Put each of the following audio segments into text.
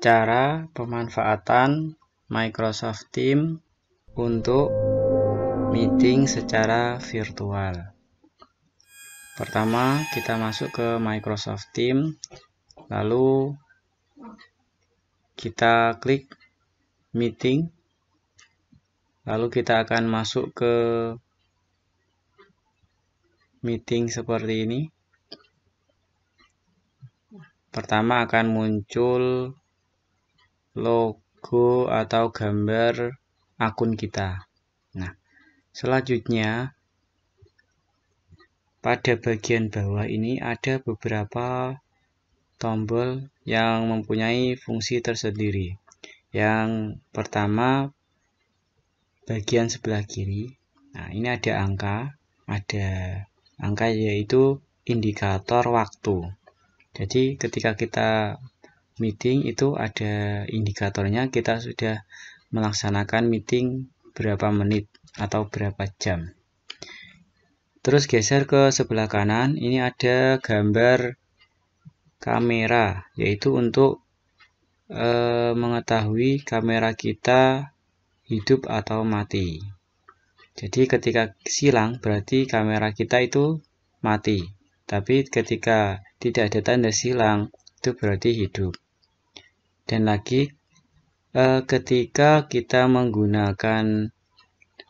Cara pemanfaatan Microsoft Teams untuk meeting secara virtual. Pertama, kita masuk ke Microsoft Teams, lalu kita klik meeting, lalu kita akan masuk ke meeting seperti ini. Pertama akan muncul logo atau gambar akun kita. Nah, selanjutnya pada bagian bawah ini ada beberapa tombol yang mempunyai fungsi tersendiri. Yang pertama, bagian sebelah kiri. Nah, ini ada angka yaitu indikator waktu. Jadi ketika kita meeting itu ada indikatornya, kita sudah melaksanakan meeting berapa menit atau berapa jam. Terus geser ke sebelah kanan, ini ada gambar kamera, yaitu untuk mengetahui kamera kita hidup atau mati. Jadi ketika silang berarti kamera kita itu mati, tapi ketika tidak ada tanda silang itu berarti hidup. Dan lagi ketika kita menggunakan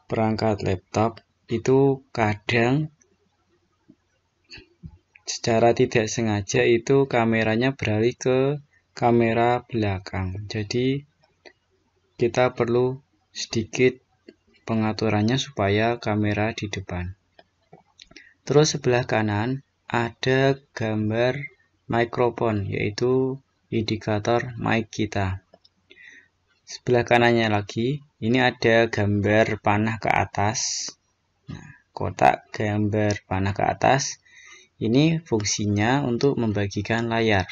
perangkat laptop itu kadang secara tidak sengaja itu kameranya beralih ke kamera belakang. Jadi kita perlu sedikit pengaturannya supaya kamera di depan. Terus sebelah kanan ada gambar mikrofon, yaitu indikator mic kita. Sebelah kanannya lagi, ini ada gambar panah ke atas. Nah, kotak gambar panah ke atas, ini fungsinya untuk membagikan layar.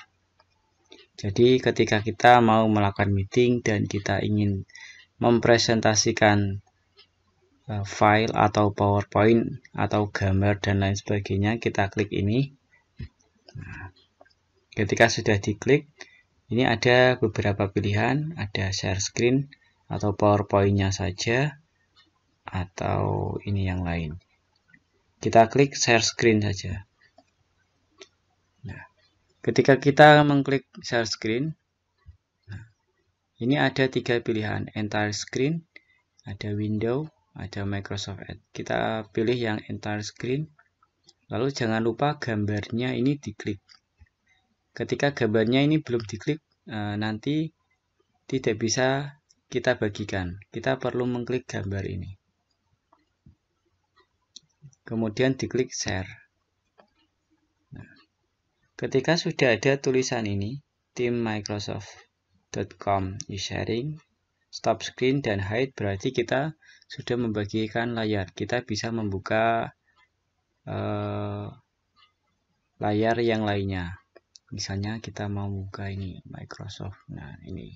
Jadi ketika kita mau melakukan meeting dan kita ingin mempresentasikan file atau PowerPoint atau gambar dan lain sebagainya, kita klik ini. Nah, ketika sudah diklik, ini ada beberapa pilihan, ada share screen atau PowerPoint-nya saja, atau ini yang lain. Kita klik share screen saja. Nah, ketika kita mengklik share screen, ini ada 3 pilihan, entire screen, ada window, ada Microsoft Edge. Kita pilih yang entire screen, lalu jangan lupa gambarnya ini diklik. Ketika gambarnya ini belum diklik, nanti tidak bisa kita bagikan. Kita perlu mengklik gambar ini. Kemudian diklik share. Nah, ketika sudah ada tulisan ini, team.microsoft.com is sharing, stop screen dan hide, berarti kita sudah membagikan layar. Kita bisa membuka layar yang lainnya. Misalnya kita mau buka ini Microsoft. Nah, ini.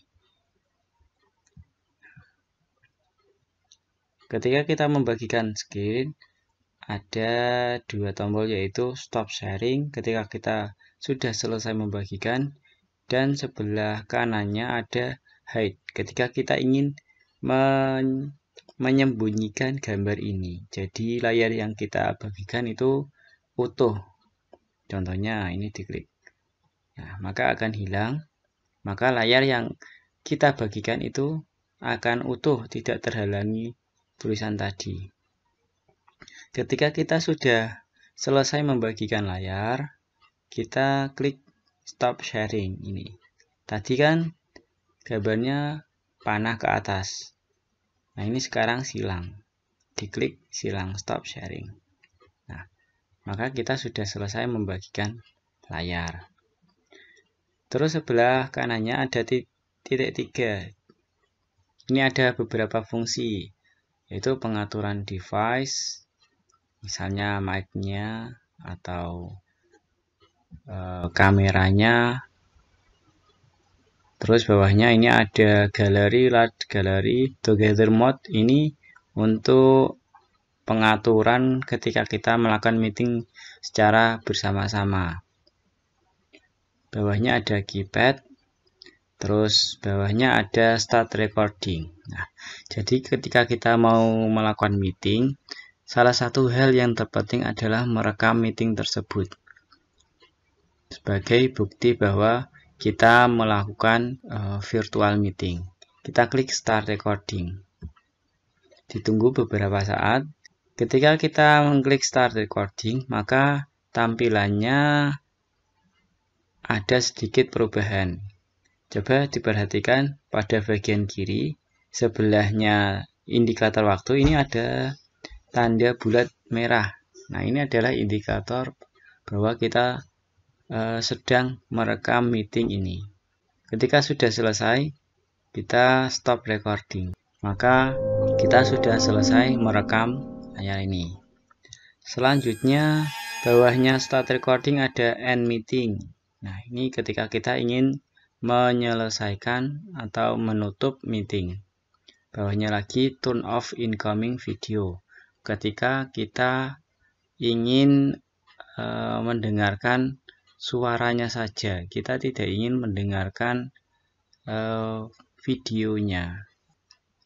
Ketika kita membagikan screen, ada 2 tombol yaitu stop sharing ketika kita sudah selesai membagikan, dan sebelah kanannya ada hide ketika kita ingin menyembunyikan gambar ini. Jadi layar yang kita bagikan itu utuh. Contohnya ini diklik. Nah, maka akan hilang. Maka layar yang kita bagikan itu akan utuh, tidak terhalangi tulisan tadi. Ketika kita sudah selesai membagikan layar, kita klik stop sharing ini. Tadi kan gambarnya panah ke atas. Nah, ini sekarang silang. Diklik silang stop sharing. Nah, maka kita sudah selesai membagikan layar. Terus sebelah kanannya ada titik 3. Ini ada beberapa fungsi, yaitu pengaturan device, misalnya mic-nya atau kameranya. Terus bawahnya ini ada galeri, large gallery, together mode. Ini untuk pengaturan ketika kita melakukan meeting secara bersama-sama. Bawahnya ada keypad. Terus bawahnya ada start recording. Nah, jadi ketika kita mau melakukan meeting, salah satu hal yang terpenting adalah merekam meeting tersebut sebagai bukti bahwa kita melakukan virtual meeting. Kita klik start recording. Ditunggu beberapa saat. Ketika kita mengklik start recording, maka tampilannya ada sedikit perubahan. Coba diperhatikan pada bagian kiri, sebelahnya indikator waktu ini ada tanda bulat merah. Nah, ini adalah indikator bahwa kita sedang merekam meeting ini. Ketika sudah selesai, kita stop recording. Maka kita sudah selesai merekam layar ini. Selanjutnya, bawahnya start recording ada end meeting. Nah, ini ketika kita ingin menyelesaikan atau menutup meeting. Bawahnya lagi turn off incoming video. Ketika kita ingin mendengarkan suaranya saja, kita tidak ingin mendengarkan videonya.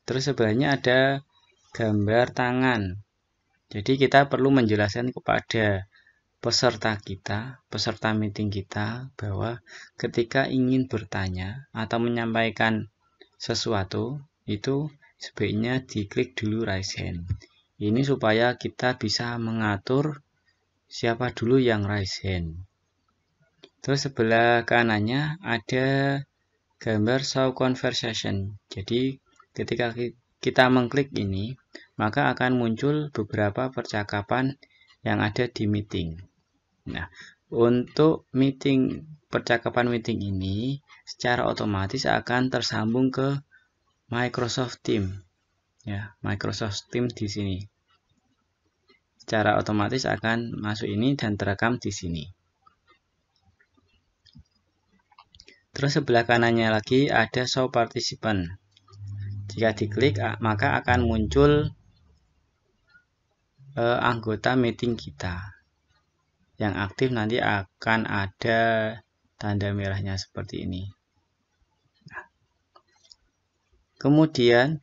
Terus sebelahnya ada gambar tangan. Jadi kita perlu menjelaskan kepada peserta meeting kita bahwa ketika ingin bertanya atau menyampaikan sesuatu, itu sebaiknya diklik dulu raise hand. Ini supaya kita bisa mengatur siapa dulu yang raise hand. Terus sebelah kanannya ada gambar show conversation. Jadi ketika kita mengklik ini, maka akan muncul beberapa percakapan yang ada di meeting. Nah, untuk percakapan meeting ini secara otomatis akan tersambung ke Microsoft Teams. Ya, Microsoft Teams di sini. Secara otomatis akan masuk ini dan terekam di sini. Terus sebelah kanannya lagi ada show participant. Jika diklik, maka akan muncul anggota meeting kita. Yang aktif nanti akan ada tanda merahnya seperti ini. Nah, kemudian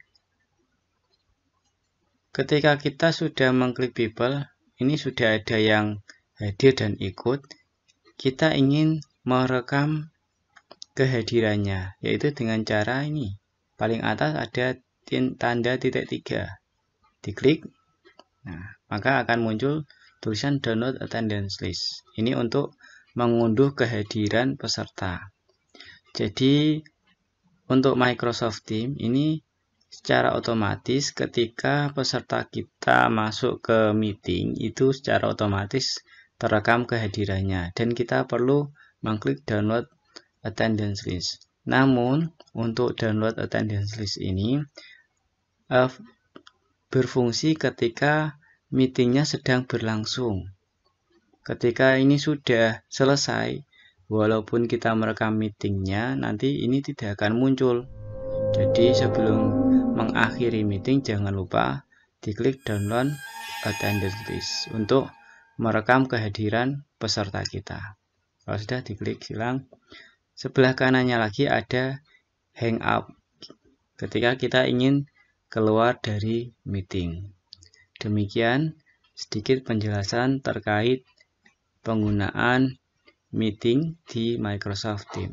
ketika kita sudah mengklik people, ini sudah ada yang hadir dan ikut. Kita ingin merekam kehadirannya, yaitu dengan cara ini. Paling atas ada tanda titik 3. Diklik, nah, maka akan muncul tulisan download attendance list. Ini untuk mengunduh kehadiran peserta. Jadi untuk Microsoft Teams ini secara otomatis ketika peserta kita masuk ke meeting itu secara otomatis terekam kehadirannya dan kita perlu mengklik download attendance list. Namun untuk download attendance list ini berfungsi ketika meetingnya sedang berlangsung. Ketika ini sudah selesai, walaupun kita merekam meetingnya, nanti ini tidak akan muncul. Jadi sebelum mengakhiri meeting, jangan lupa diklik download attendance list untuk merekam kehadiran peserta kita. Kalau sudah diklik silang. Sebelah kanannya lagi ada hangout. Ketika kita ingin keluar dari meeting. Demikian sedikit penjelasan terkait penggunaan meeting di Microsoft Teams.